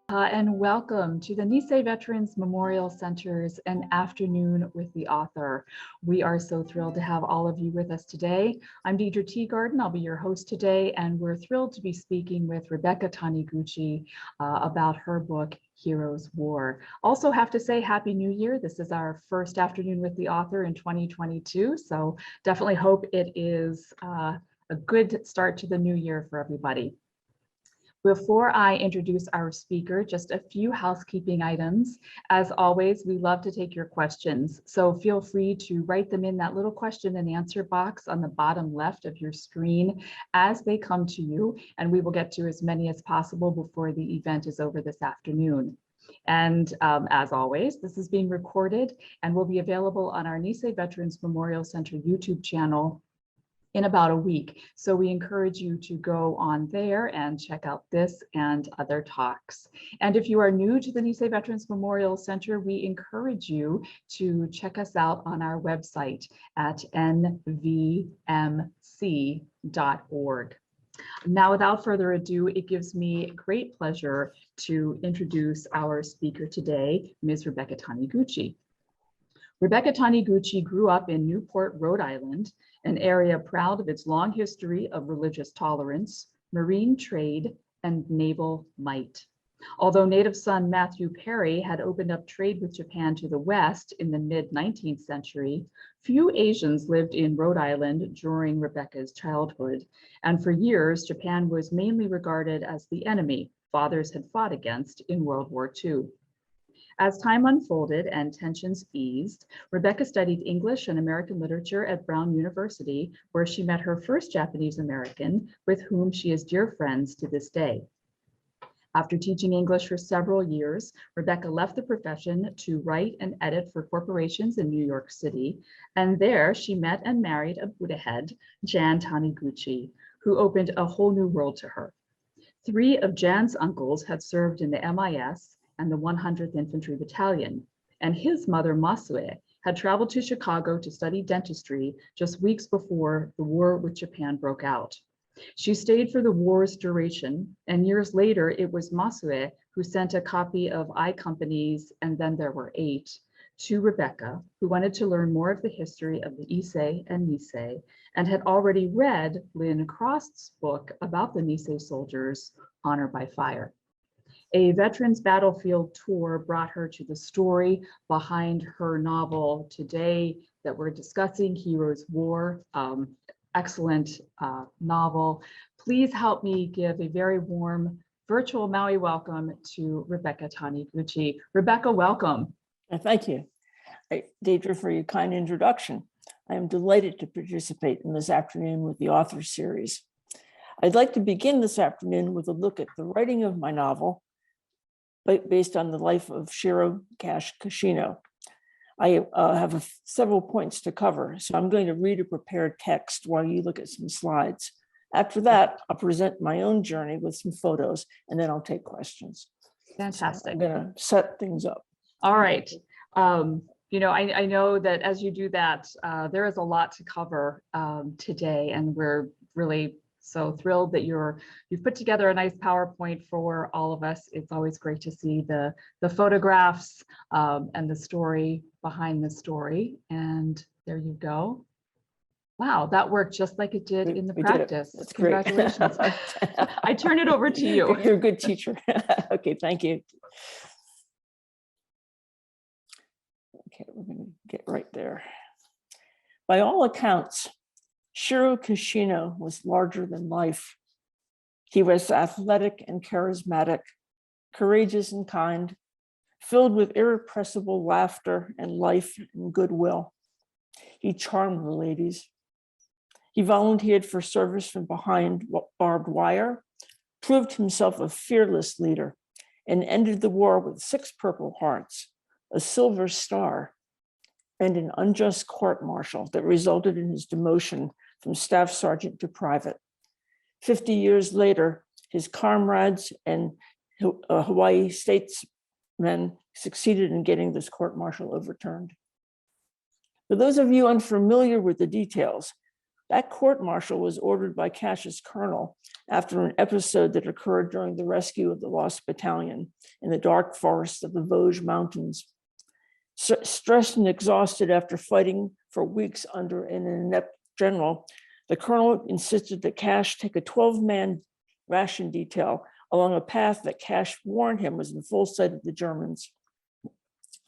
And welcome to the Nisei Veterans Memorial Center's An Afternoon with the Author. We are so thrilled to have all of you with us today. I'm Deidre Teagarden. I'll be your host today, and we're thrilled to be speaking with Rebecca Taniguchi about her book, Hiro's War. Also have to say Happy New Year. This is our first Afternoon with the Author in 2022, so definitely hope it is a good start to the new year for everybody. Before I introduce our speaker, just a few housekeeping items. As always, we love to take your questions, so feel free to write them in that little question and answer box on the bottom left of your screen as they come to you, and we will get to as many as possible before the event is over this afternoon. And as always, this is being recorded and will be available on our Nisei Veterans Memorial Center YouTube channel in about a week. So we encourage you to go on there and check out this and other talks. And if you are new to the Nisei Veterans Memorial Center, we encourage you to check us out on our website at nvmc.org. Now, without further ado, it gives me great pleasure to introduce our speaker today, Ms. Rebecca Taniguchi. Rebecca Taniguchi grew up in Newport, Rhode Island, an area proud of its long history of religious tolerance, marine trade, and naval might. Although native son Matthew Perry had opened up trade with Japan to the west in the mid-19th century, few Asians lived in Rhode Island during Rebecca's childhood, and for years, Japan was mainly regarded as the enemy fathers had fought against in World War II. As time unfolded and tensions eased, Rebecca studied English and American literature at Brown University, where she met her first Japanese American, with whom she is dear friends to this day. After teaching English for several years, Rebecca left the profession to write and edit for corporations in New York City, and there she met and married a Buddha-head, Jan Taniguchi, who opened a whole new world to her. 3 of Jan's uncles had served in the MIS and the 100th Infantry Battalion, and his mother, Masue, had traveled to Chicago to study dentistry just weeks before the war with Japan broke out. She stayed for the war's duration, and years later, it was Masue who sent a copy of I Companies, and then there were 8, to Rebecca, who wanted to learn more of the history of the Issei and Nisei, and had already read Lynn Crost's book about the Nisei soldiers, Honor by Fire. A veterans battlefield tour brought her to the story behind her novel today that we're discussing, Hiro's War. Excellent novel. Please help me give a very warm virtual Maui welcome to Rebecca Taniguchi. Rebecca, welcome. Thank you, Deidre, for your kind introduction. I am delighted to participate in this afternoon with the author series. I'd like to begin this afternoon with a look at the writing of my novel, based on the life of Shiro Kashino. I have several points to cover, so I'm going to read a prepared text while you look at some slides. After that, I'll present my own journey with some photos, and then I'll take questions. Fantastic. So I'm going to set things up. All right. You know, I know that as you do that, there is a lot to cover today, and we're really so thrilled that you've put together a nice PowerPoint for all of us. It's always great to see the photographs and the story behind the story. And there you go. Wow, that worked just like it did in the practice. That's Congratulations. Great. I turn it over to you. You're a good teacher. Okay, thank you. Okay, we're going to get right there. By all accounts, Shiro Kashino was larger than life. He was athletic and charismatic, courageous and kind, filled with irrepressible laughter and life and goodwill. He charmed the ladies. He volunteered for service from behind barbed wire, proved himself a fearless leader, and ended the war with 6 Purple Hearts, a Silver Star, and an unjust court-martial that resulted in his demotion from staff sergeant to private. 50 years later, his comrades and Hawaii statesmen succeeded in getting this court-martial overturned. For those of you unfamiliar with the details, That court-martial was ordered by Cash's colonel after an episode that occurred during the rescue of the lost battalion in the dark forests of the Vosges Mountains. Stressed and exhausted after fighting for weeks under an inept general, the colonel insisted that Cash take a 12-man ration detail along a path that Cash warned him was in full sight of the Germans.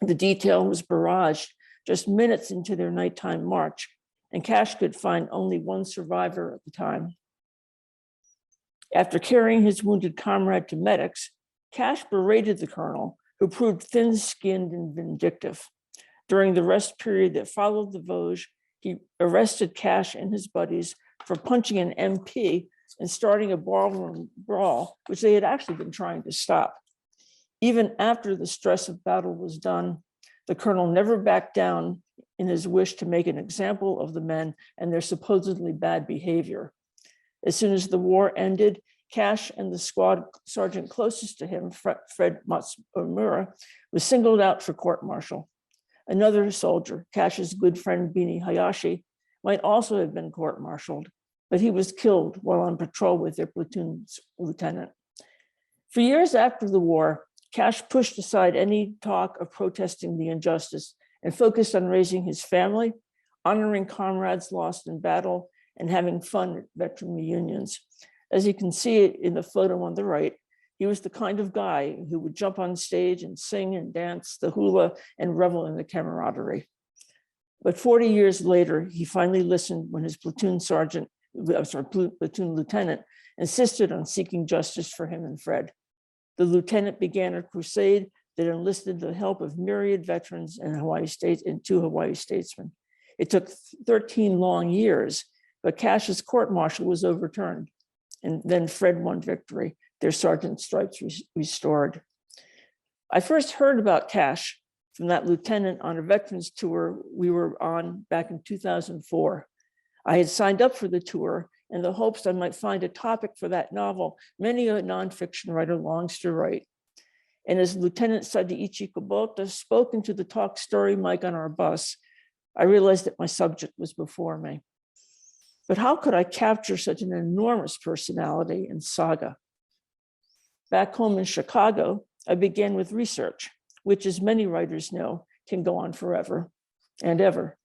The detail was barraged just minutes into their nighttime march, and Cash could find only one survivor at the time. After carrying his wounded comrade to medics, Cash berated the colonel, who proved thin-skinned and vindictive. During the rest period that followed the Vosges, he arrested Cash and his buddies for punching an MP and starting a ballroom brawl, which they had actually been trying to stop. Even after the stress of battle was done, the colonel never backed down in his wish to make an example of the men and their supposedly bad behavior. As soon as the war ended, Cash and the squad sergeant closest to him, Fred Matsumura, was singled out for court-martial. Another soldier, Cash's good friend Bini Hayashi, might also have been court-martialed, but he was killed while on patrol with their platoon's lieutenant. For years after the war, Cash pushed aside any talk of protesting the injustice and focused on raising his family, honoring comrades lost in battle, and having fun at veteran reunions. As you can see in the photo on the right, he was the kind of guy who would jump on stage and sing and dance the hula and revel in the camaraderie. But 40 years later, he finally listened when his platoon lieutenant insisted on seeking justice for him and Fred. The lieutenant began a crusade that enlisted the help of myriad veterans and two Hawaii statesmen. It took 13 long years, but Cash's court-martial was overturned. And then Fred won victory, their sergeant's stripes restored. I first heard about Cash from that lieutenant on a veterans tour we were on back in 2004. I had signed up for the tour in the hopes I might find a topic for that novel many a nonfiction writer longs to write. And as Lieutenant Sadiichi Kubota spoke into the talk story mic on our bus, I realized that my subject was before me. But how could I capture such an enormous personality and saga? Back home in Chicago, I began with research, which, as many writers know, can go on forever and ever.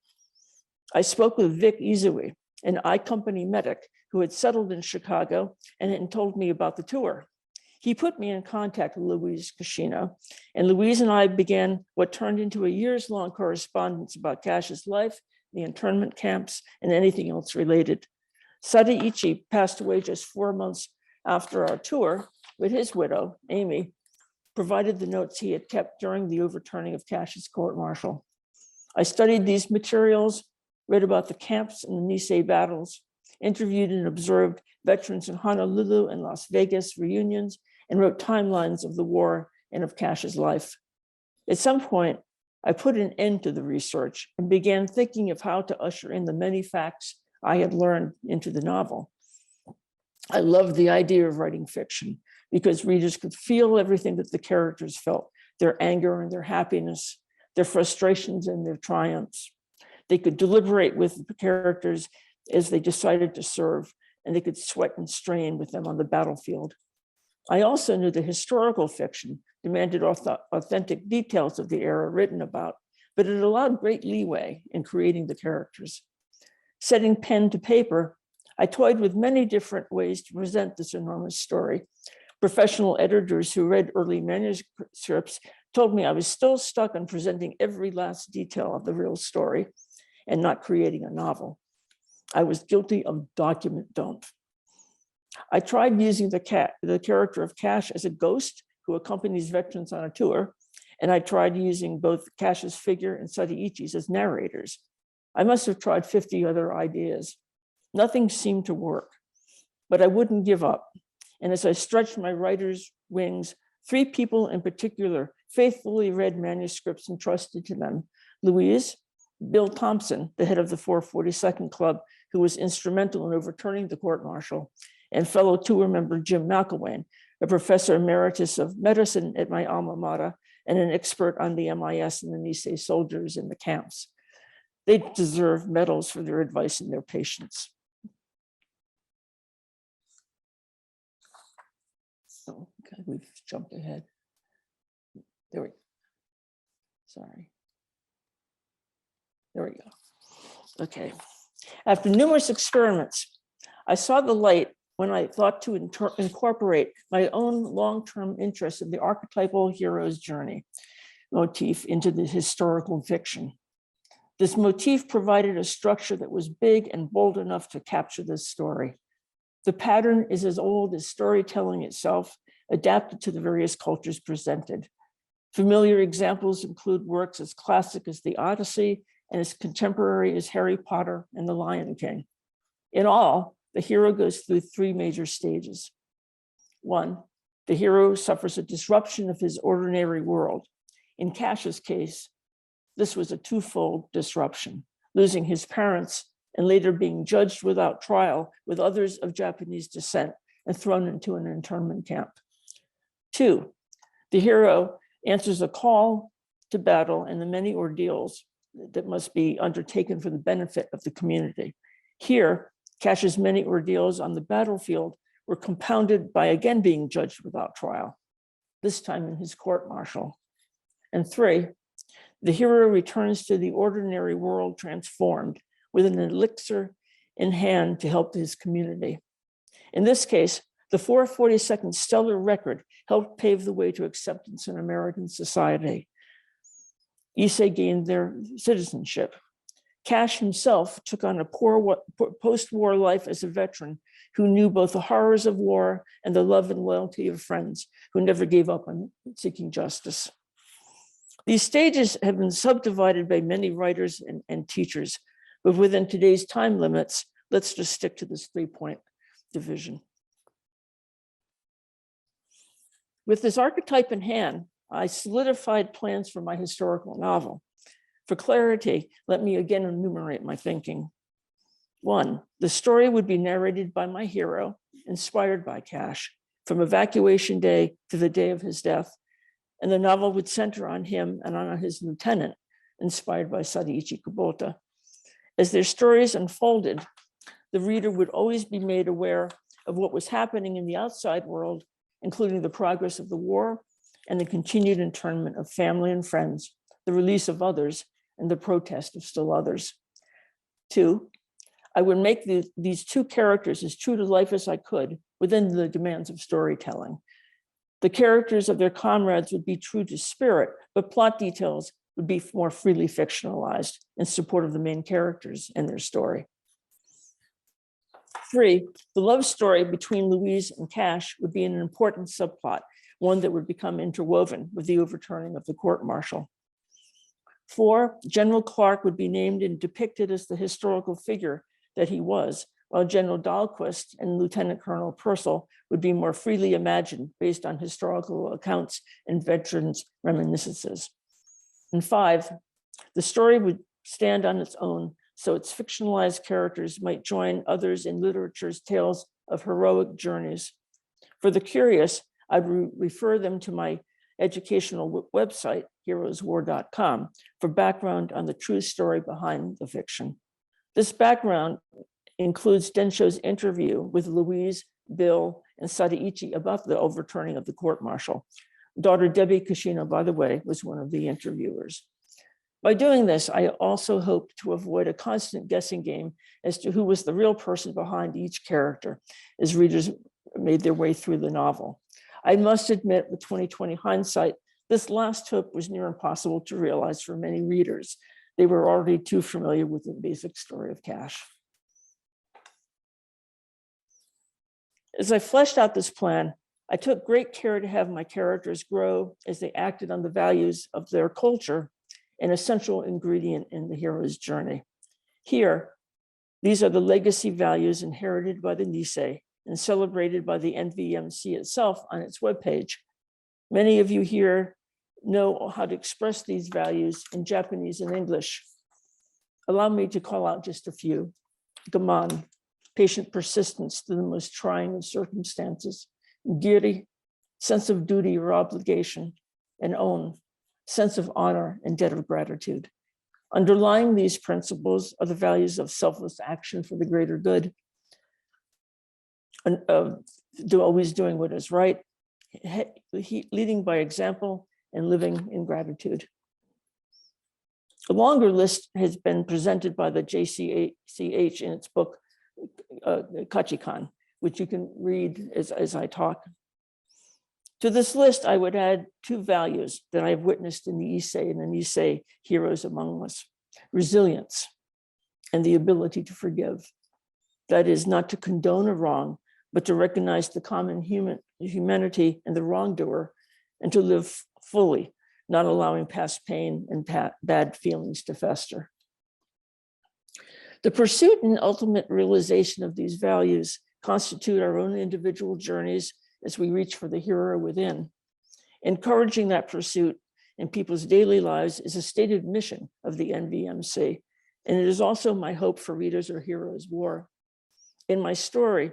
I spoke with Vic Izui, an I-Company medic who had settled in Chicago and had told me about the tour. He put me in contact with Louise Cascino, and Louise and I began what turned into a years-long correspondence about Cash's life, the internment camps, and anything else related. Sadiichi passed away just 4 months after our tour, but his widow, Amy, provided the notes he had kept during the overturning of Cash's court-martial. I studied these materials, read about the camps and the Nisei battles, interviewed and observed veterans in Honolulu and Las Vegas reunions, and wrote timelines of the war and of Cash's life. At some point, I put an end to the research and began thinking of how to usher in the many facts I had learned into the novel. I loved the idea of writing fiction because readers could feel everything that the characters felt, their anger and their happiness, their frustrations and their triumphs. They could deliberate with the characters as they decided to serve, and they could sweat and strain with them on the battlefield. I also knew that historical fiction demanded authentic details of the era written about, but it allowed great leeway in creating the characters. Setting pen to paper, I toyed with many different ways to present this enormous story. Professional editors who read early manuscripts told me I was still stuck on presenting every last detail of the real story and not creating a novel. I was guilty of document dump. I tried using the character of Cash as a ghost who accompanies veterans on a tour, and I tried using both Cash's figure and Sadiichi's as narrators. I must have tried 50 other ideas. Nothing seemed to work, but I wouldn't give up. And as I stretched my writer's wings, 3 people in particular faithfully read manuscripts entrusted to them: Louise, Bill Thompson, the head of the 442nd Club, who was instrumental in overturning the court-martial, and fellow tour member Jim McElwain, a professor emeritus of medicine at my alma mater and an expert on the MIS and the Nisei soldiers in the camps. They deserve medals for their advice and their patience. Okay, we've jumped ahead. There we go. Sorry. There we go. Okay. After numerous experiments, I saw the light when I thought to incorporate my own long-term interest in the archetypal hero's journey motif into the historical fiction. This motif provided a structure that was big and bold enough to capture this story. The pattern is as old as storytelling itself, adapted to the various cultures presented. Familiar examples include works as classic as the Odyssey and as contemporary as Harry Potter and the Lion King. In all, the hero goes through three major stages. One, the hero suffers a disruption of his ordinary world. In Cash's case, this was a twofold disruption, losing his parents and later being judged without trial with others of Japanese descent and thrown into an internment camp. Two, the hero answers a call to battle and the many ordeals that must be undertaken for the benefit of the community. Here, Cash's many ordeals on the battlefield were compounded by again being judged without trial, this time in his court-martial. And three, the hero returns to the ordinary world transformed with an elixir in hand to help his community. In this case, the 442nd stellar record helped pave the way to acceptance in American society. Issei gained their citizenship. Cash himself took on a post-war life as a veteran who knew both the horrors of war and the love and loyalty of friends who never gave up on seeking justice. These stages have been subdivided by many writers and teachers, but within today's time limits, let's just stick to this 3-point division. With this archetype in hand, I solidified plans for my historical novel. For clarity, let me again enumerate my thinking. One, the story would be narrated by my hero, inspired by Cash, from evacuation day to the day of his death, and the novel would center on him and on his lieutenant, inspired by Sadiichi Kubota. As their stories unfolded, the reader would always be made aware of what was happening in the outside world, including the progress of the war and the continued internment of family and friends, the release of others, and the protest of still others. Two, I would make these two characters as true to life as I could within the demands of storytelling. The characters of their comrades would be true to spirit, but plot details would be more freely fictionalized in support of the main characters and their story. Three, the love story between Louise and Cash would be an important subplot, one that would become interwoven with the overturning of the court-martial. Four, General Clark would be named and depicted as the historical figure that he was, while General Dahlquist and Lieutenant Colonel Purcell would be more freely imagined based on historical accounts and veterans' reminiscences. And five, the story would stand on its own, so its fictionalized characters might join others in literature's tales of heroic journeys. For the curious, I'd refer them to my educational website, heroeswar.com, for background on the true story behind the fiction. This background includes Densho's interview with Louise, Bill, and Sadiichi about the overturning of the court-martial. Daughter Debbie Kashino, by the way, was one of the interviewers. By doing this, I also hoped to avoid a constant guessing game as to who was the real person behind each character as readers made their way through the novel. I must admit, with 2020 hindsight, this last hope was near impossible to realize for many readers. They were already too familiar with the basic story of Cash. As I fleshed out this plan, I took great care to have my characters grow as they acted on the values of their culture, an essential ingredient in the hero's journey. Here, these are the legacy values inherited by the Nisei and celebrated by the NVMC itself on its webpage. Many of you here know how to express these values in Japanese and English. Allow me to call out just a few. Gaman, patient persistence through the most trying of circumstances. Giri, sense of duty or obligation. And On, sense of honor and debt of gratitude. Underlying these principles are the values of selfless action for the greater good, and always doing what is right, leading by example and living in gratitude. A longer list has been presented by the JCCH in its book, Kachikan, which you can read as I talk. To this list, I would add two values that I've witnessed in the Issei and the Nisei heroes among us: resilience and the ability to forgive. That is, not to condone a wrong, but to recognize the common humanity and the wrongdoer, and to live fully, not allowing past pain and bad feelings to fester. The pursuit and ultimate realization of these values constitute our own individual journeys as we reach for the hero within. Encouraging that pursuit in people's daily lives is a stated mission of the NVMC, and it is also my hope for readers of Heroes War. In my story,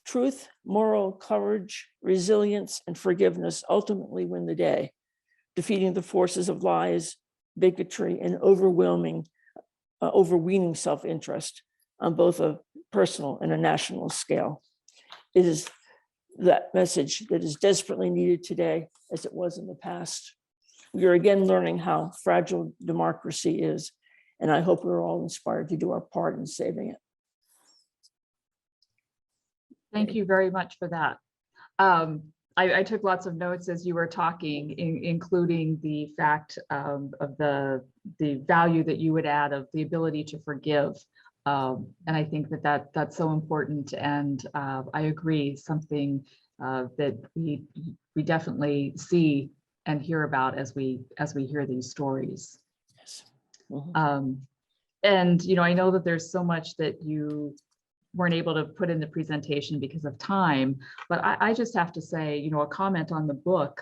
truth, moral courage, resilience, and forgiveness ultimately win the day, defeating the forces of lies, bigotry, and overweening self-interest on both a personal and a national scale. It is that message that is desperately needed today as it was in the past. We are again learning how fragile democracy is, and I hope we're all inspired to do our part in saving it. Thank you very much for that. I took lots of notes as you were talking, including the fact of the value that you would add of the ability to forgive. And I think that's so important. And I agree, something that we definitely see and hear about as we hear these stories. Yes. Mm-hmm. And I know that there's so much that you weren't able to put in the presentation because of time, but I just have to say, a comment on the book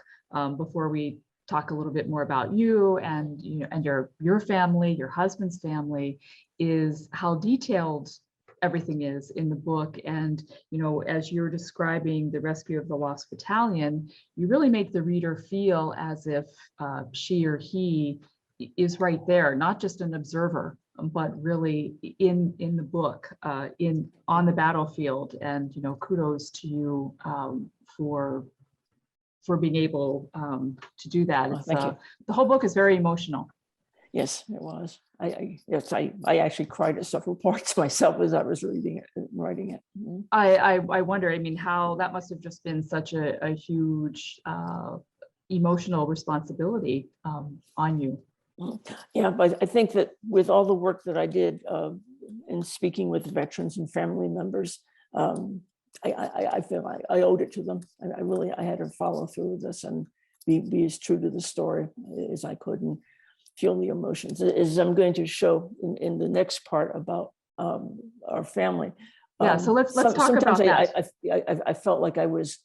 before we talk a little bit more about you and your family, your husband's family, is how detailed everything is in the book. And as you're describing the rescue of the Lost Battalion, you really make the reader feel as if she or he is right there, not just an observer, but really in the book, on the battlefield. And kudos to you for being able to do that. Thank you. The whole book is very emotional. Yes, it was. I actually cried at several parts myself as I was reading it and writing it. Mm-hmm. I wonder, how that must have just been such a huge emotional responsibility on you. Yeah, but I think that with all the work that I did in speaking with veterans and family members, I feel I owed it to them. I had to follow through with this and be as true to the story as I could and feel the emotions, as I'm going to show in the next part about our family. Yeah, so let's talk about that. I felt like I was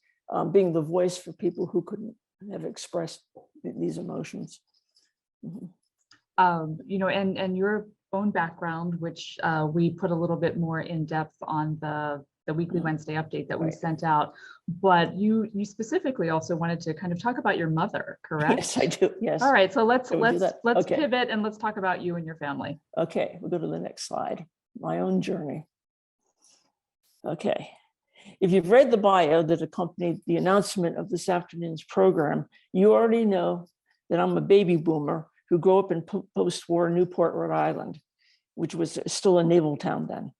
being the voice for people who couldn't have expressed these emotions. Mm-hmm. And your own background, which we put a little bit more in depth on the weekly Wednesday update that we sent out, but you specifically also wanted to kind of talk about your mother, correct? Yes, I do. Yes. All right, so let's Okay. pivot and let's talk about you and your family. Okay, we'll go to the next slide. My own journey. Okay. If you've read the bio that accompanied the announcement of this afternoon's program, you already know that I'm a baby boomer who grew up in post-war Newport, Rhode Island, which was still a naval town then.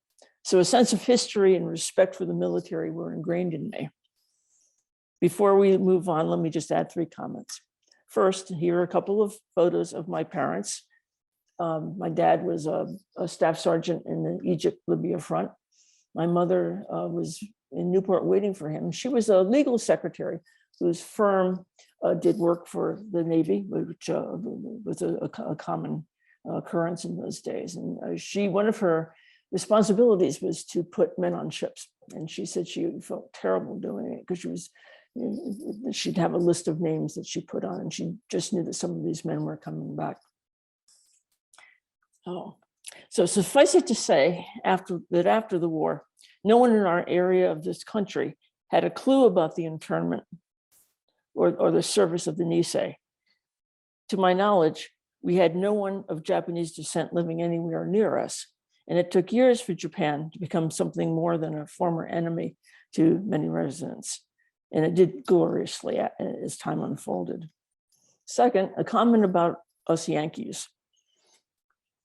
So a sense of history and respect for the military were ingrained in me. Before we move on, let me just add 3 comments. First, here are a couple of photos of my parents. My dad was a staff sergeant in the Egypt-Libya front. My mother was in Newport waiting for him. She was a legal secretary whose firm did work for the Navy, which was a common occurrence in those days. And one of her responsibilities was to put men on ships. And she said she felt terrible doing it because she'd have a list of names that she put on, and she just knew that some of these men were coming back. Oh, so suffice it to say, after the war, no one in our area of this country had a clue about the internment or the service of the Nisei. To my knowledge, we had no one of Japanese descent living anywhere near us, and it took years for Japan to become something more than a former enemy to many residents. and it did gloriously as time unfolded. Second, a comment about us Yankees.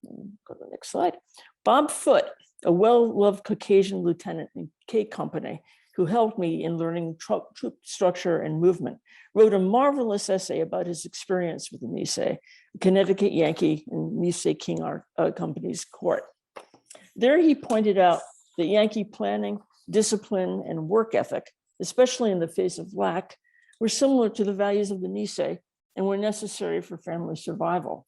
Go to the next slide. Bob Foote, a well-loved Caucasian lieutenant in K Company, who helped me in learning troop structure and movement, wrote a marvelous essay about his experience with the Nisei, Connecticut Yankee and Nisei King Art Company's court. There he pointed out that Yankee planning, discipline, and work ethic, especially in the face of lack, were similar to the values of the Nisei and were necessary for family survival.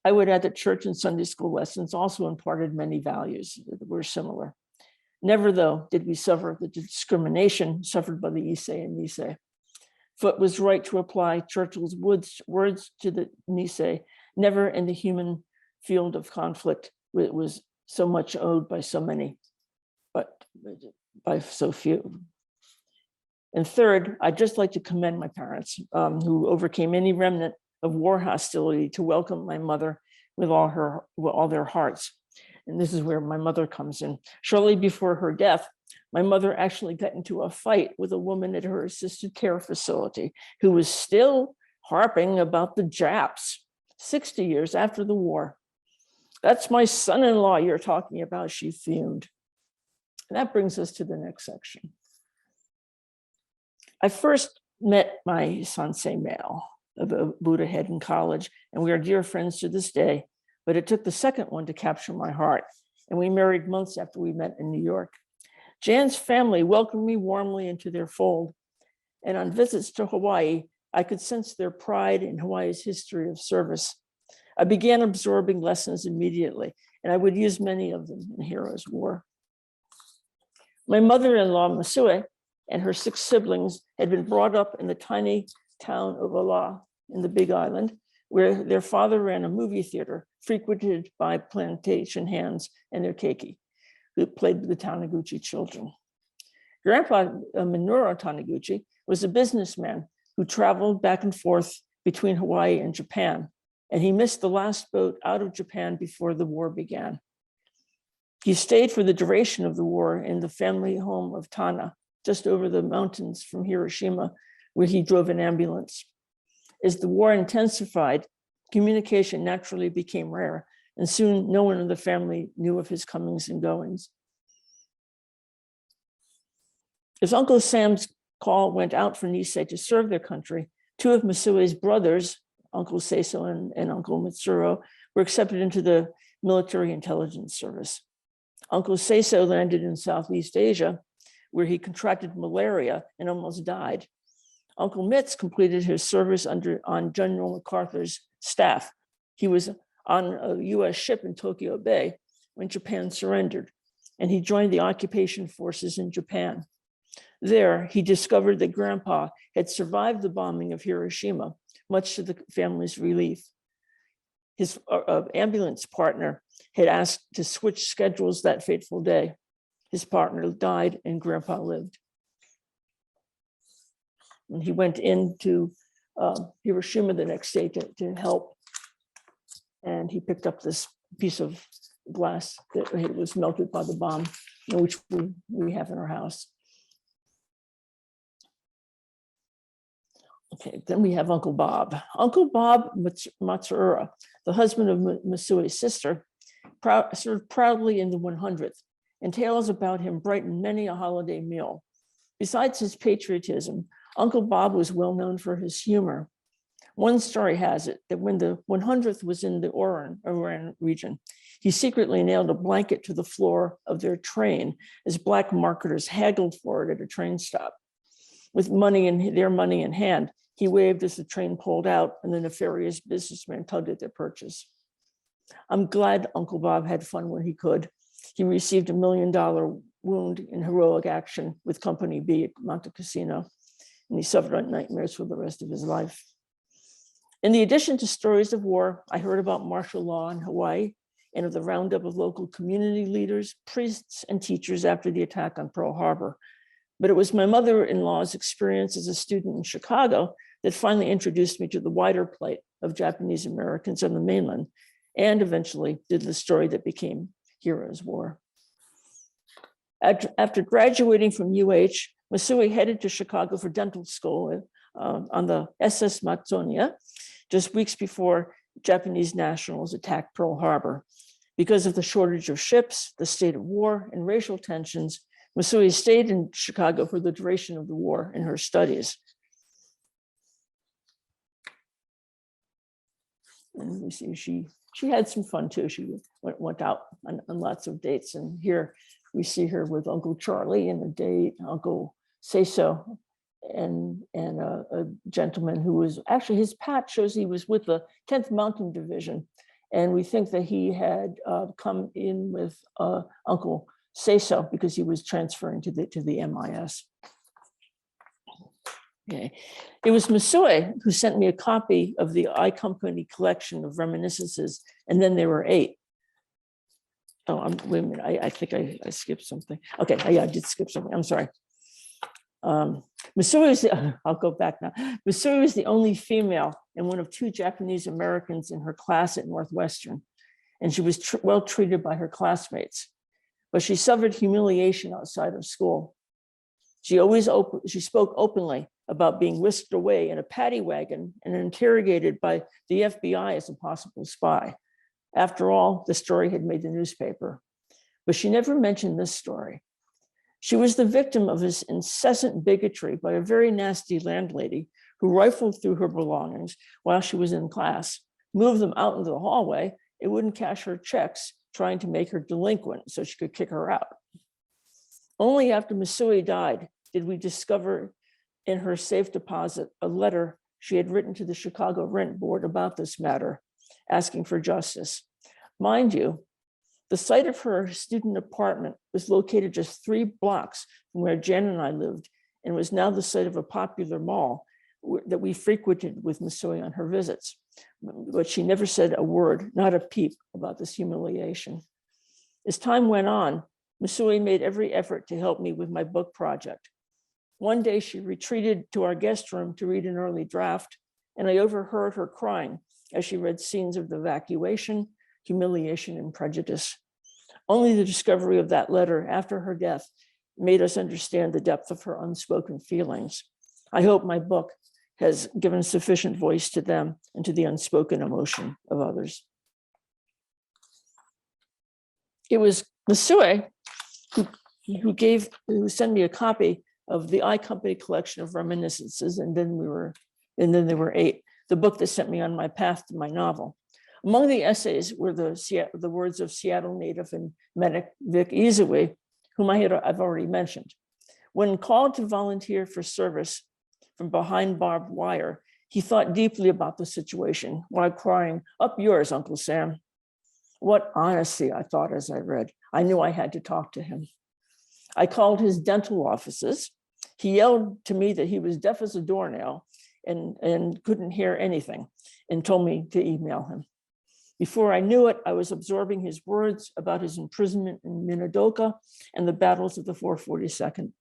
I would add that church and Sunday school lessons also imparted many values that were similar. Never, though, did we suffer the discrimination suffered by the Issei and Nisei. Foote was right to apply Churchill's words to the Nisei, never in the human field of conflict it was so much owed by so many, but by so few. And third, I'd just like to commend my parents who overcame any remnant of war hostility to welcome my mother with all their hearts. And this is where my mother comes in. Shortly before her death, my mother actually got into a fight with a woman at her assisted care facility who was still harping about the Japs 60 years after the war. "That's my son-in-law you're talking about," she fumed. And that brings us to the next section. I first met my sensei male of Buddha Head in college, and we are dear friends to this day, but it took the second one to capture my heart, and we married months after we met in New York. Jan's family welcomed me warmly into their fold, and on visits to Hawaii, I could sense their pride in Hawaii's history of service. I began absorbing lessons immediately, and I would use many of them in Hiro's War. My mother-in-law, Masue, and her 6 siblings had been brought up in the tiny town of Ola in the Big Island, where their father ran a movie theater frequented by plantation hands and their keiki, who played with the Taniguchi children. Grandpa Minoru Taniguchi was a businessman who traveled back and forth between Hawaii and Japan, and he missed the last boat out of Japan before the war began. He stayed for the duration of the war in the family home of Tana, just over the mountains from Hiroshima, where he drove an ambulance. As the war intensified, communication naturally became rare, and soon no one in the family knew of his comings and goings. As Uncle Sam's call went out for Nisei to serve their country, 2 of Masue's brothers, Uncle Seiso and Uncle Mitsuro, were accepted into the military intelligence service. Uncle Seiso landed in Southeast Asia, where he contracted malaria and almost died. Uncle Mitz completed his service on General MacArthur's staff. He was on a US ship in Tokyo Bay when Japan surrendered, and he joined the occupation forces in Japan. There, he discovered that Grandpa had survived the bombing of Hiroshima, much to the family's relief. His ambulance partner had asked to switch schedules that fateful day. His partner died and Grandpa lived. And he went into Hiroshima the next day to help. And he picked up this piece of glass that was melted by the bomb, which we have in our house. Okay, then we have Uncle Bob. Uncle Bob Matsuura, the husband of Masue's sister, served proudly in the 100th, and tales about him brighten many a holiday meal. Besides his patriotism, Uncle Bob was well known for his humor. One story has it that when the 100th was in the Oran region, he secretly nailed a blanket to the floor of their train as black marketers haggled for it at a train stop. With their money in hand, he waved as the train pulled out and the nefarious businessman tugged at their purchase. I'm glad Uncle Bob had fun when he could. He received $1 million wound in heroic action with Company B at Monte Cassino, and he suffered nightmares for the rest of his life. In addition to stories of war, I heard about martial law in Hawaii and of the roundup of local community leaders, priests, and teachers after the attack on Pearl Harbor. But it was my mother-in-law's experience as a student in Chicago that finally introduced me to the wider plight of Japanese Americans on the mainland, and eventually did the story that became Hiro's War. After graduating from UH, Misui headed to Chicago for dental school on the SS Matsunia just weeks before Japanese nationals attacked Pearl Harbor. Because of the shortage of ships, the state of war, and racial tensions, Misui stayed in Chicago for the duration of the war in her studies. And we see she had some fun too. She went out on lots of dates. And here we see her with Uncle Charlie and a date, Uncle Seiso, and a gentleman who was actually, his patch shows he was with the 10th Mountain Division. And we think that he had come in with Uncle Seiso because he was transferring to the MIS. Okay. It was Misui who sent me a copy of the I Company collection of reminiscences, and then there were 8. Oh, wait a minute, I think I skipped something. Okay, yeah, I did skip something, I'm sorry. Misui is I'll go back now. Misui is the only female and one of 2 Japanese Americans in her class at Northwestern, and she was well treated by her classmates, but she suffered humiliation outside of school. She spoke openly about being whisked away in a paddy wagon and interrogated by the FBI as a possible spy. After all, the story had made the newspaper, but she never mentioned this story. She was the victim of this incessant bigotry by a very nasty landlady who rifled through her belongings while she was in class, moved them out into the hallway, and wouldn't cash her checks, trying to make her delinquent so she could kick her out. Only after Misui died did we discover in her safe deposit a letter she had written to the Chicago Rent Board about this matter, asking for justice. Mind you, the site of her student apartment was located just 3 blocks from where Jan and I lived, and was now the site of a popular mall that we frequented with Misui on her visits. But she never said a word, not a peep, about this humiliation. As time went on, Misui made every effort to help me with my book project. One day she retreated to our guest room to read an early draft, and I overheard her crying as she read scenes of the evacuation, humiliation, and prejudice. Only the discovery of that letter after her death made us understand the depth of her unspoken feelings. I hope my book has given sufficient voice to them and to the unspoken emotion of others. It was Misui who sent me a copy of the I Company collection of reminiscences, and then there were 8, the book that sent me on my path to my novel. Among the essays were the words of Seattle native and medic Vic Izui, whom I've already mentioned. When called to volunteer for service from behind barbed wire, he thought deeply about the situation while crying, "Up yours, Uncle Sam." What honesty, I thought as I read. I knew I had to talk to him. I called his dental offices. He yelled to me that he was deaf as a doornail and couldn't hear anything, and told me to email him. Before I knew it, I was absorbing his words about his imprisonment in Minidoka and the battles of the 442nd.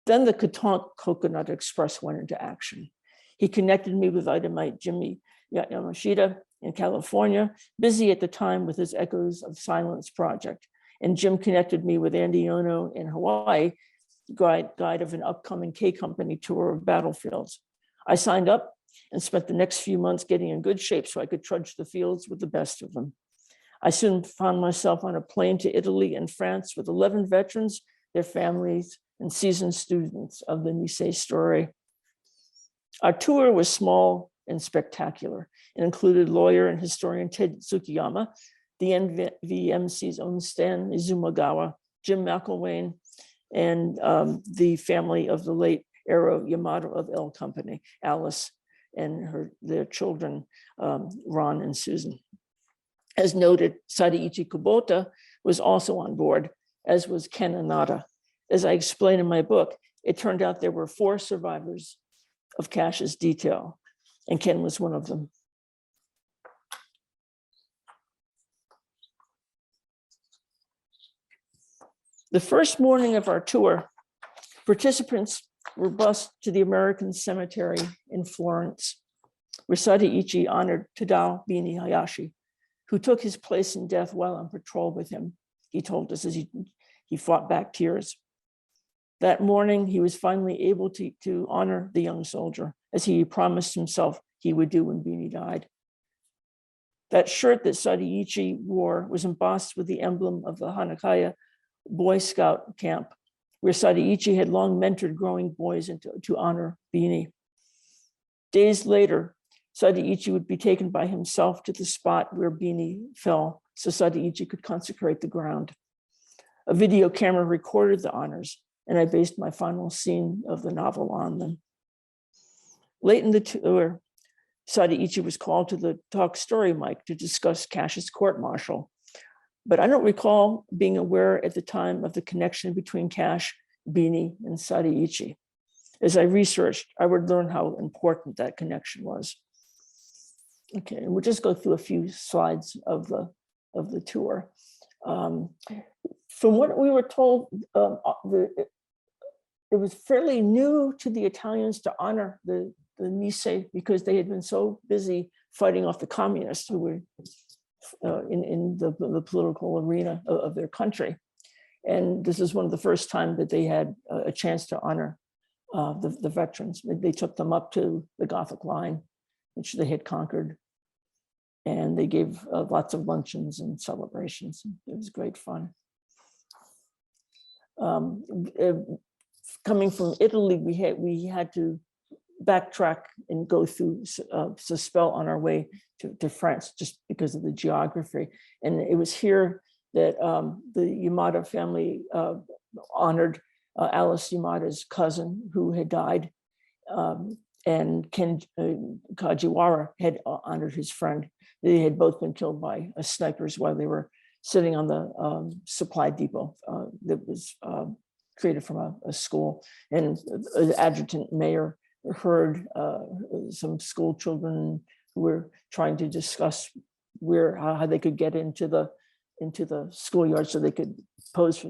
Then the Katonk Coconut Express went into action. He connected me with Itemite Jimmy Yamashita in California, busy at the time with his Echoes of Silence project. And Jim connected me with Andy Ono in Hawaii, guide of an upcoming K Company tour of battlefields. I signed up and spent the next few months getting in good shape so I could trudge the fields with the best of them. I soon found myself on a plane to Italy and France with 11 veterans, their families, and seasoned students of the Nisei story. Our tour was small and spectacular. It included lawyer and historian Ted Tsukiyama, the NVMC's own Stan Izumagawa, Jim McElwain, and the family of the late Ero Yamato of L Company, Alice, and their children, Ron and Susan. As noted, Sadiichi Kubota was also on board, as was Ken Anada. As I explained in my book, it turned out there were 4 survivors of Cash's detail, and Ken was one of them. The first morning of our tour, participants were bused to the American Cemetery in Florence, where Sadiichi honored Tadao Bini Hayashi, who took his place in death while on patrol with him. He told us as he fought back tears. That morning, he was finally able to honor the young soldier as he promised himself he would do when Beanie died. That shirt that Sadaichi wore was embossed with the emblem of the Hanakaya Boy Scout camp, where Sadaichi had long mentored growing boys to honor Beanie. Days later, Sadaichi would be taken by himself to the spot where Beanie fell so Sadaichi could consecrate the ground. A video camera recorded the honors, and I based my final scene of the novel on them. Late in the tour, Sadaichi was called to the talk story mic to discuss Cash's court-martial, but I don't recall being aware at the time of the connection between Cash, Beanie, and Sadaichi. As I researched, I would learn how important that connection was. Okay, and we'll just go through a few slides of the tour. From what we were told, it was fairly new to the Italians to honor the Nisei because they had been so busy fighting off the communists who were in the political arena of their country. And this is one of the first time that they had a chance to honor the veterans. They took them up to the Gothic line, which they had conquered. And they gave lots of luncheons and celebrations. It was great fun. Coming from Italy, we had to backtrack and go through Sospel on our way to France just because of the geography. And it was here that the Yamada family honored Alice Yamada's cousin who had died, and Ken Kajiwara had honored his friend. They had both been killed by snipers while they were sitting on the supply depot that was created from a school. And the adjutant mayor heard some school children who were trying to discuss how they could get into the schoolyard so they could pose for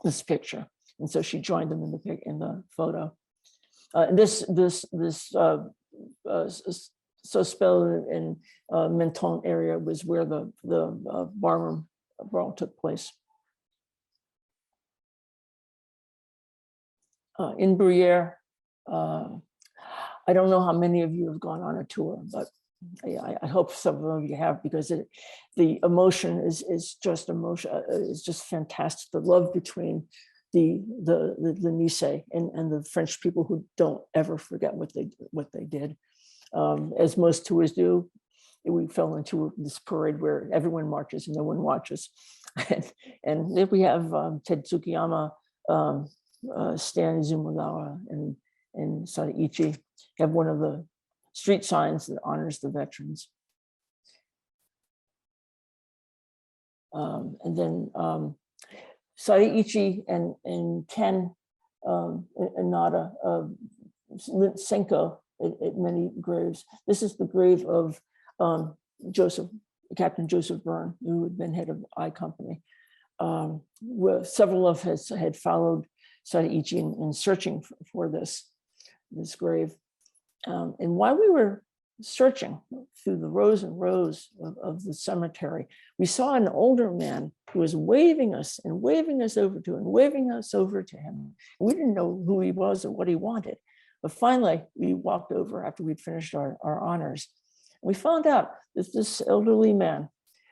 this picture. And so she joined them in the photo. And this Sospel and Menton area was where the barroom brawl took place. In Bruyere, I don't know how many of you have gone on a tour, but I hope some of you have, because the emotion is just emotion. It's just fantastic. The love between the Nisei and the French people who don't ever forget what they did. As most tours do, we fell into this parade where everyone marches and no one watches. And then we have Ted Tsukiyama, Stan Izumigawa, and Sadaichi have one of the street signs that honors the veterans. And then Sadaichi and Ken Inada lit Senko at many graves. This is the grave of Captain Joseph Byrne, who had been head of I Company. Several of us had followed Sadaichi in searching for this grave. And while we were searching through the rows and rows of the cemetery, we saw an older man who was waving us over to him. We didn't know who he was or what he wanted. But finally, we walked over after we'd finished our honors. We found out that this elderly man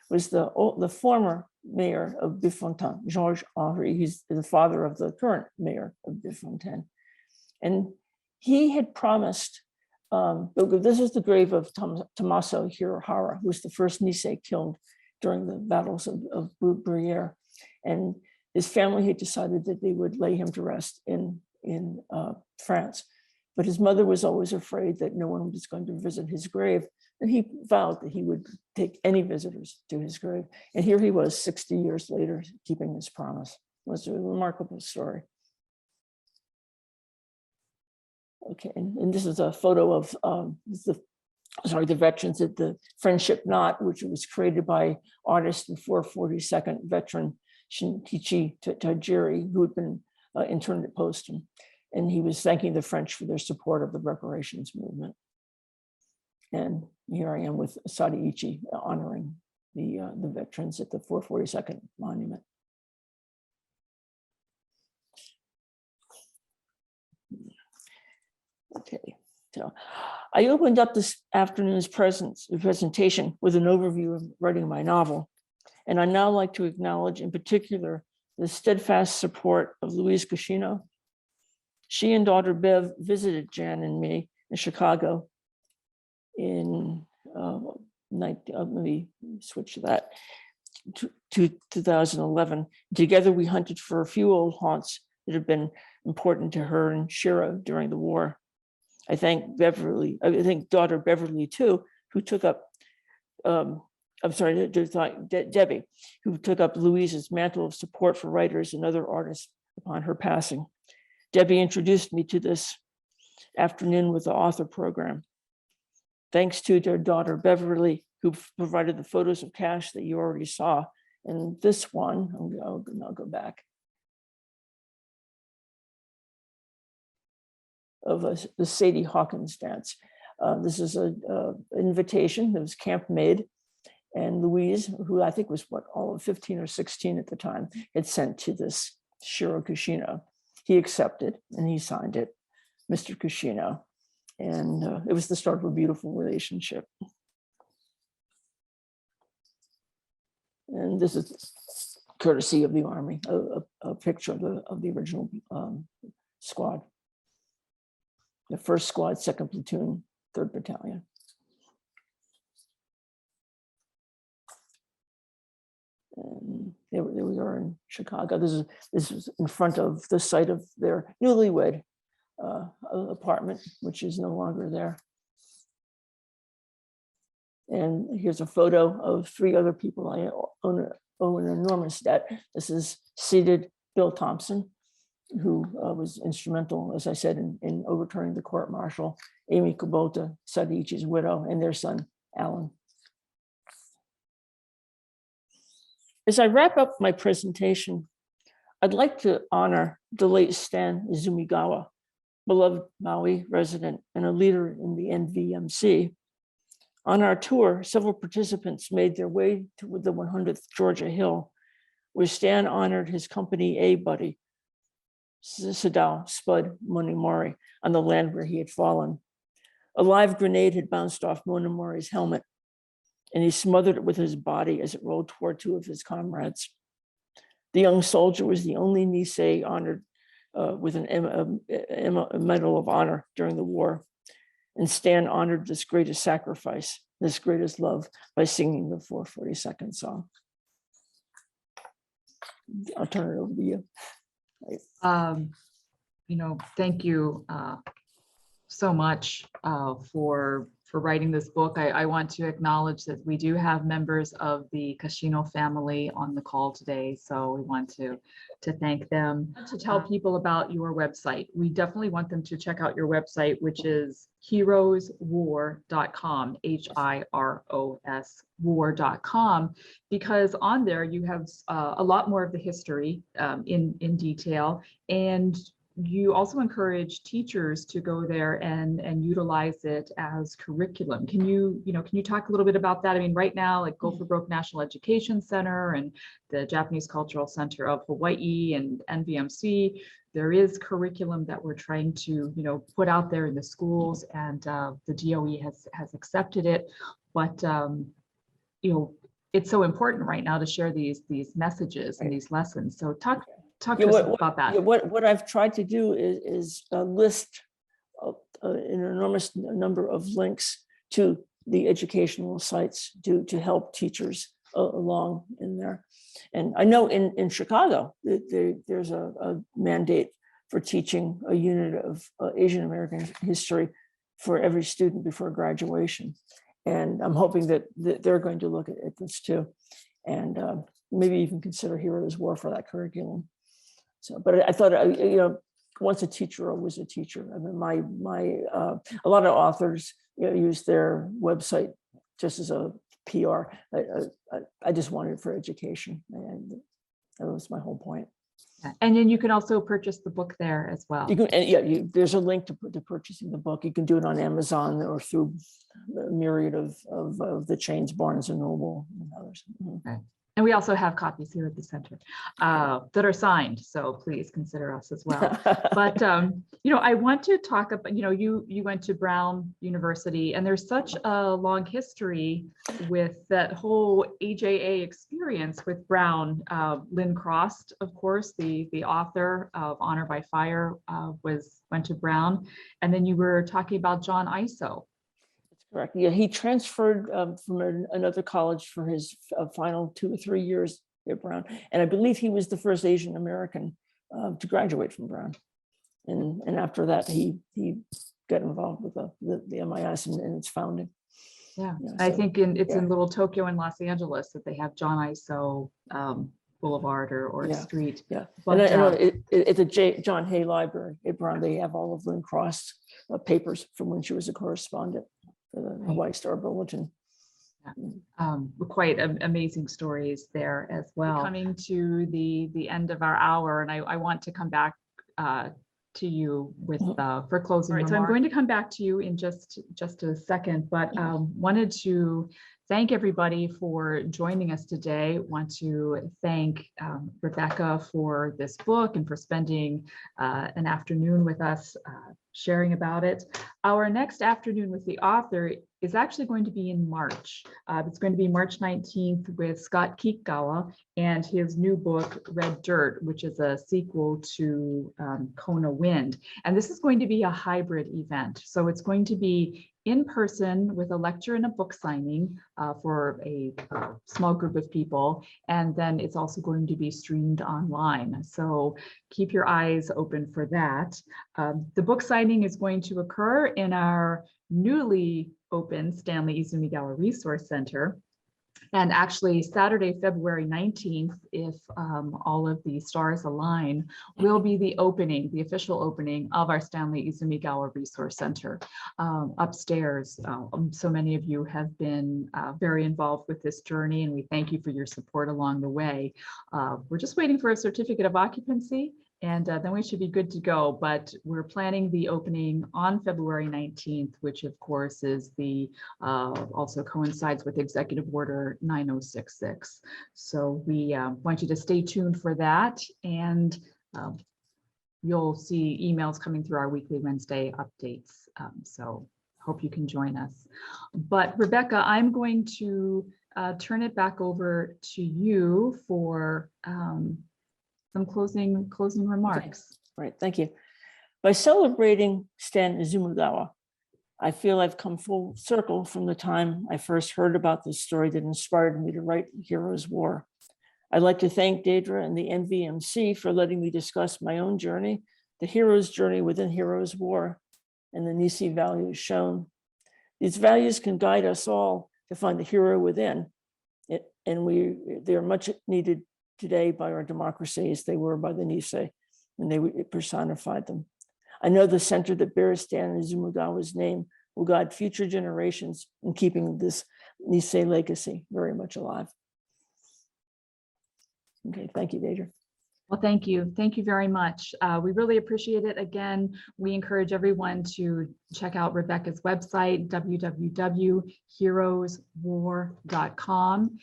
was the former mayor of Bifontaine, Georges Henri. He's the father of the current mayor of Bifontaine. And he had promised, this is the grave of Tommaso Hirohara, who was the first Nisei killed during the battles of Bruyere. And his family had decided that they would lay him to rest in France. But his mother was always afraid that no one was going to visit his grave. And he vowed that he would take any visitors to his grave. And here he was 60 years later, keeping his promise. It was a remarkable story. Okay, and this is a photo of the veterans at the Friendship Knot, which was created by artist and 442nd veteran Shinichi Tajiri, who had been interned at Poston. And he was thanking the French for their support of the reparations movement. And here I am with Sadaichi honoring the veterans at the 442nd monument. Okay, so I opened up this afternoon's presentation with an overview of writing my novel. And I'd now like to acknowledge in particular the steadfast support of Louise Cuscino. She and daughter Bev visited Jan and me in Chicago in, let me switch to that, to 2011. Together we hunted for a few old haunts that have been important to her and Hiro during the war. I thank daughter Beverly too, who took up, Debbie, who took up Louise's mantle of support for writers and other artists upon her passing. Debbie introduced me to this afternoon with the author program. Thanks to their daughter Beverly, who provided the photos of Cash that you already saw. And this one, I'll go back. Of the Sadie Hawkins dance. This is an invitation that was camp made, and Louise, who I think was all of 15 or 16 at the time, had sent to this Hiro Cuscino. He accepted and he signed it, Mr. Cuscino. And it was the start of a beautiful relationship. And this is courtesy of the Army, a picture of the original squad. The 1st Squad, 2nd Platoon, 3rd Battalion. And there we are in Chicago. This is in front of the site of their newlywed apartment, which is no longer there. And here's a photo of 3 other people I owe an enormous debt. This is seated Bill Thompson, who was instrumental, as I said, in overturning the court-martial, Amy Kubota, Sadiichi's widow, and their son, Alan. As I wrap up my presentation, I'd like to honor the late Stan Izumigawa, beloved Maui resident and a leader in the NVMC. On our tour, several participants made their way to the 100th Georgia Hill, where Stan honored his Company A buddy, Sadao Spud Monomori, on the land where he had fallen. A live grenade had bounced off Monomori's helmet, and he smothered it with his body as it rolled toward 2 of his comrades. The young soldier was the only Nisei honored with a Medal of Honor during the war. And Stan honored this greatest sacrifice, this greatest love, by singing the 442nd song. I'll turn it over to you. Thank you so much for writing this book. I want to acknowledge that we do have members of the Cuscino family on the call today, so we want to thank them. To tell people about your website, we definitely want them to check out your website, which is hiroswar.com, HIROS war.com, because on there you have a lot more of the history in detail, and you also encourage teachers to go there and utilize it as curriculum. Can you talk a little bit about that? I mean, right now, like Go for Broke National Education Center and the Japanese Cultural Center of Hawaii and NVMC, there is curriculum that we're trying to, put out there in the schools, and the DOE has accepted it. But it's so important right now to share these messages and these lessons. So talk to us about that. What I've tried to do is list an enormous number of links to the educational sites to help teachers along in there. And I know in Chicago, there's a mandate for teaching a unit of Asian American history for every student before graduation. And I'm hoping that they're going to look at this too, and maybe even consider Heroes War for that curriculum. So, but I thought, once a teacher, always a teacher. I mean, a lot of authors use their website just as a PR. I just wanted it for education, and that was my whole point. And then you can also purchase the book there as well. You can, there's a link to purchasing the book. You can do it on Amazon or through a myriad of the chains, Barnes and Noble and others. Okay. And we also have copies here at the center that are signed, so please consider us as well. But I want to talk about, you went to Brown University, and there's such a long history with that whole AJA experience with Brown. Lynn Cross, of course, the author of Honor by Fire, went to Brown, and then you were talking about John Iso. Correct. Yeah, he transferred from another college for his final 2 or 3 years at Brown, and I believe he was the first Asian American to graduate from Brown. And after that, he got involved with the MIS and its founding. Yeah, so, I think it's in Little Tokyo in Los Angeles that they have John Iso Boulevard or street. Yeah, but it's a John Hay Library at Brown. They have all of Lynn Cross papers from when she was a correspondent for the Hawaii Star Bulletin. Quite amazing stories there as well. We're coming to the end of our hour, and I want to come back to you with for closing remarks. So I'm going to come back to you in just a second, but wanted to thank everybody for joining us today. Want to thank Rebecca for this book and for spending an afternoon with us sharing about it. Our next afternoon with the author is actually going to be in March. It's going to be March 19th with Scott Kikgawa and his new book, Red Dirt, which is a sequel to Kona Wind. And this is going to be a hybrid event. So it's going to be in person with a lecture and a book signing for a small group of people. And then it's also going to be streamed online. So keep your eyes open for that. The book signing is going to occur in our newly opened Stanley Izumigawa Resource Center. And actually Saturday, February 19th, if all of the stars align, will be the official opening of our Stanley Izumigawa Resource Center upstairs. So many of you have been very involved with this journey, and we thank you for your support along the way. We're just waiting for a certificate of occupancy, and then we should be good to go. But we're planning the opening on February 19th, which of course is also coincides with Executive Order 9066. So we want you to stay tuned for that, and you'll see emails coming through our weekly Wednesday updates. So hope you can join us. But Rebecca, I'm going to turn it back over to you for some closing remarks. Okay. Right, thank you. By celebrating Stan Izumigawa, I feel I've come full circle from the time I first heard about this story that inspired me to write Hero's War. I'd like to thank Deidre and the NVMC for letting me discuss my own journey, the hero's journey within Hero's War, and the Nisei values shown. These values can guide us all to find the hero within, and they're much needed today by our democracy as they were by the Nisei, and they personified them. I know the center that bears Stan Izumigawa's name will guide future generations in keeping this Nisei legacy very much alive. Okay, thank you, Deidre. Well, thank you. Thank you very much. We really appreciate it. Again, we encourage everyone to check out Rebecca's website, www.heroeswar.com.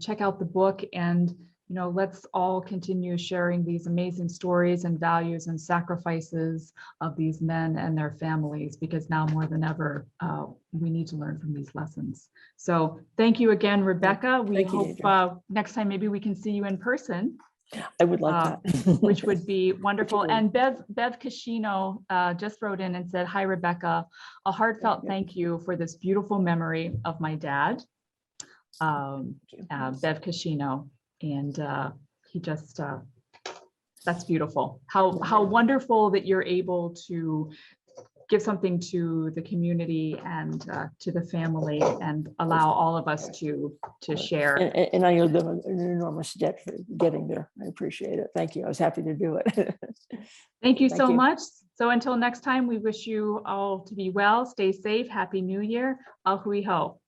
Check out the book, and let's all continue sharing these amazing stories and values and sacrifices of these men and their families, because now more than ever, we need to learn from these lessons. So thank you again, Rebecca. We hope next time maybe we can see you in person. I would like that. Which would be wonderful. And Bev Kashino just wrote in and said, "Hi, Rebecca, a heartfelt thank you for this beautiful memory of my dad." Bev Kashino. And he just, that's beautiful. How wonderful that you're able to give something to the community and to the family, and allow all of us to share. And I owe them an enormous debt for getting there. I appreciate it. Thank you. I was happy to do it. Thank you so much. So until next time, we wish you all to be well, stay safe, Happy New Year. Ahui ho.